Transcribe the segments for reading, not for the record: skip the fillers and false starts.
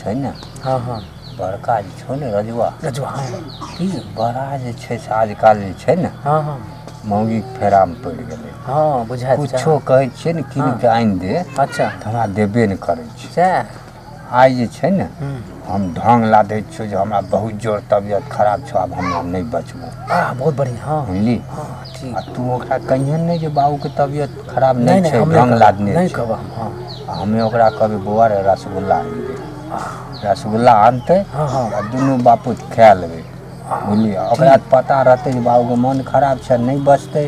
छै ने हाँ हाँ बड़का जे छौ ने रजुआ हाँ ई बड़ा जे छै से आजकल जे छै ने हाँ हाँ मौगीके फेरामे पड़ि गेलै हाँ बुझाइ कुछो कहै छियै ने कीन के आनि दे अच्छा तऽ हमरा देबे नहि करै छै सएह आइ जे छै ने हम ढंग लादै छियौ जे हमरा बहुत जोर तबियत खराब छौ आब हमरा नहि बचबो बहुत बढ़िया हाँ बुझली हाँ ठीक आ तू ओकरा कहियन नहीं जे बाबूके तबियत खराब नहीं नहीं छै हम ढंग लादने नहीं छै कहब हाँ हमें ओकरा कहबै बौआ रे रसगुल्ला आनि दे रसगुल्ला आनतै हाँ हाँ आ दुनू बापू खाए लेबै बुझलियै ओकरा पता रहतै जे बाबूके मन खराब छै नहीं बचतै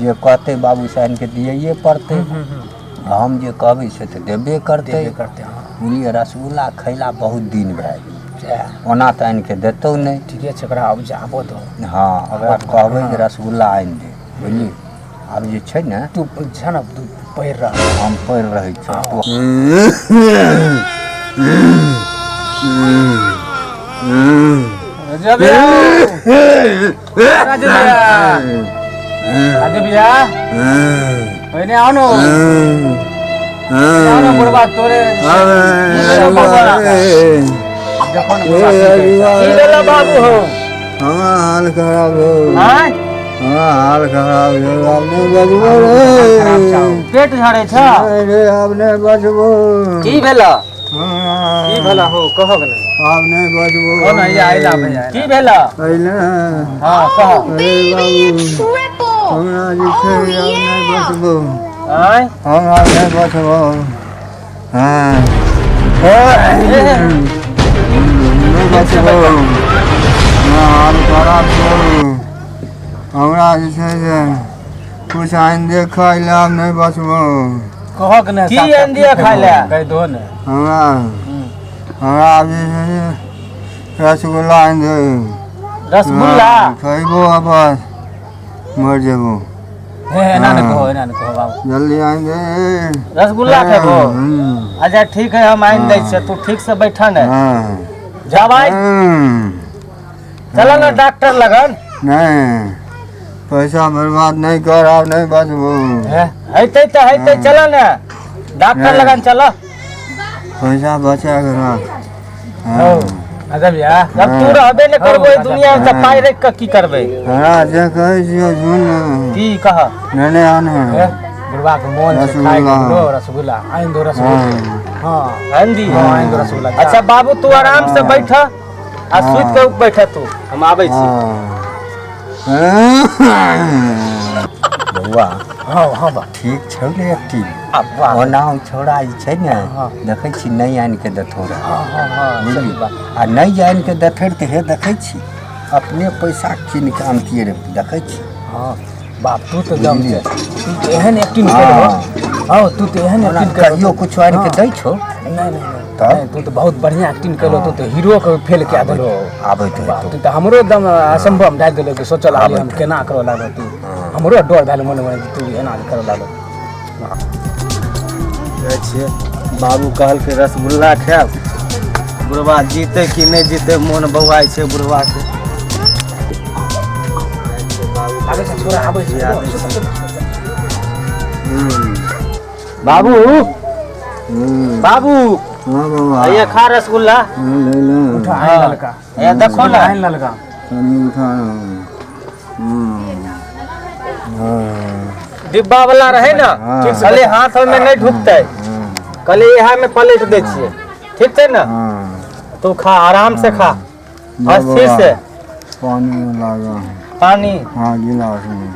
जे कहतै बाबू से आनि के दियैए पड़तै हम जे कहबै से तऽ देबे करतै बुझलियै रसगुल्ला खैला बहुत दिन भए गेलै ओना तऽ आनि के देतौ नहीं ठीके छै ओकरा आब जाबो दो हाँ ओकरा कहबै जे रसगुल्ला आनि दे बुझलियै आब जे छै ने तू छै ने तू पढ़ि रह हम पढ़ि रहै छी बुढ़वा तोरे बाबू हो हाल खराब हो हाल खराब हो आपने बचबो पेट झड़े छ रे आपने बचबो की भेला की भेला हो कहब ने आपने बचबो हो ना ये आइला भैया की भेला आइला हां कह अरे बाबू हमरा जे छै आपने बचबो आय हमरा नहीं बचबो हां नहीं बचबो हाल खराब हो हमरा जे छै से कुछ आनि दे खाइ ले आब नहीं बचबो कहक ने की आनि दिया खाइ ले कह दो ने हमरा जे छै से रसगुल्ला आनि दे रसगुल्ला खइबो अपन मर जेबो एना ने कहो बाबू जल्दी आनि दे रसगुल्ला खेबो अच्छा ठीक है हम आनि दै छियै तू ठीक से बैठा ने जा भाई चलो ना डॉक्टर लगन नहीं पैसा बर्बाद नहीं कर आप नहीं बचबो हेते तो हेते चलो ना डॉक्टर लगन चलो पैसा बचा के रख अगर भैया जब तू रहबे न करबो दुनिया में त पाई रख के की करबे हां जे कहै छियो सुन की कह नेने आने बुढ़वा के मन से खाइ दो रसगुल्ला आइन दो रसगुल्ला हां आइन दी हां आइन दो रसगुल्ला अच्छा बाबू तू आराम से बैठ आ सुत के बैठ तू हम आबै छी बउआ हां हां बा ठीक छौ ने एक्टिव ओना छोड़ा जे छै ने देखै छी नहीं आनि के देथौ रे हां हां बुझली आ नहीं आनि के देथै त हे देखै छी अपने पैसा कीन के आनतिए रे देखै छी हां बाप तू तो जम तू तो एहन एक्टिंग करबो हां तू तो एहन एक्टिंग कहियो कुछ आनि के दै छौ नहीं तू तो बहुत बढ़िया एक्टिंग कलो तू तो हीरो के फेल के देलो आबै तो तू तो हमरो एकदम असंभव डाल देलो कि सोचल आली हम केना करो लागो तू हमरो डर भेल मन में तू एना करो लागो छै बाबू कहल के रसगुल्ला खाएब बुढ़वा जीते कि नहीं जीते मन बौआई छै बुढ़वा के आगे से छोरा आबै छै बाबू बाबू हां बाबा ये खा रसगुल्ला ले ले उठा आइन ललका ये देखो ना आइन ललका तनी उठा डिब्बा वाला रहे ना खाली हाथ में नहीं ढुकते कल यहाँ में पलट दे छिए ठीक है ना तू खा आराम से खा अच्छे से पानी लागा पानी हां गिलास में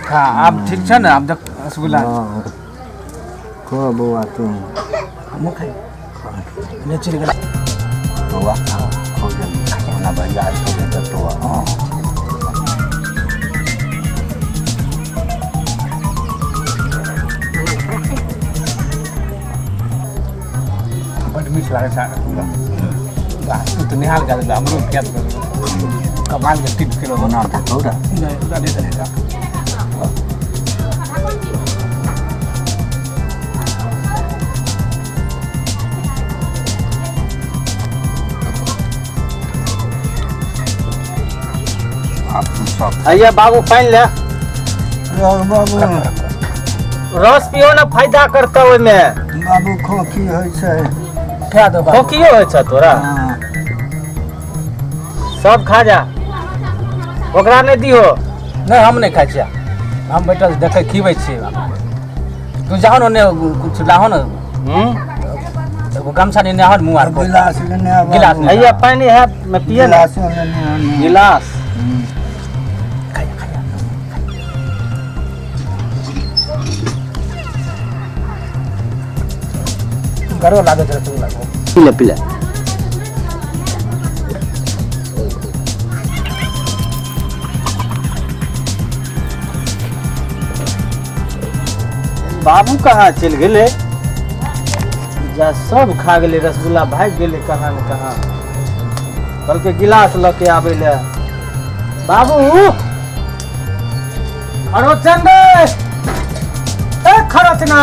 खा अब ठीक है ना अब देख रसगुल्ला खो बउआ तू हम खाई ने चल गया बउआ खो जल्दी ना भैया छो तो हां बड़ मीठ लागे था बस तू तो निहाल कर हमरो क्या कमाल के 3 किलो बना था थोड़ा नहीं उड़ा दे देगा आइए बाबू पानी ले बाबू रस पियो ना फायदा करता ओय में बाबू खोखी होय छै खा दो बाबू। खोकियो होइ छ तोरा हाँ, सब खा जा ओकरा नहीं दिहो नहीं हम नहीं खाई छियै हम बैठल देखे खीबै छियै तू जाहो ने कुछ लाहो ने एगो गमछा ने नहर मुंह आर पर गिलास लेने आवा। गिलास नहीं। भैया पानी है मैं पिए ना गिलासों लेने आने। गिलास खाया खाया करो लागे तेरे तू लागो पीले पीले बाबू कहाँ चल गेले जा सब खा गेले रसगुल्ला भाग गेले कहाँ न कहाँ कल के गिलास ल के आबे ले बाबू खरोचन रे ए खरोचना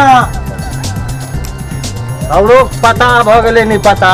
हमरो पता भ गेले नहीं पता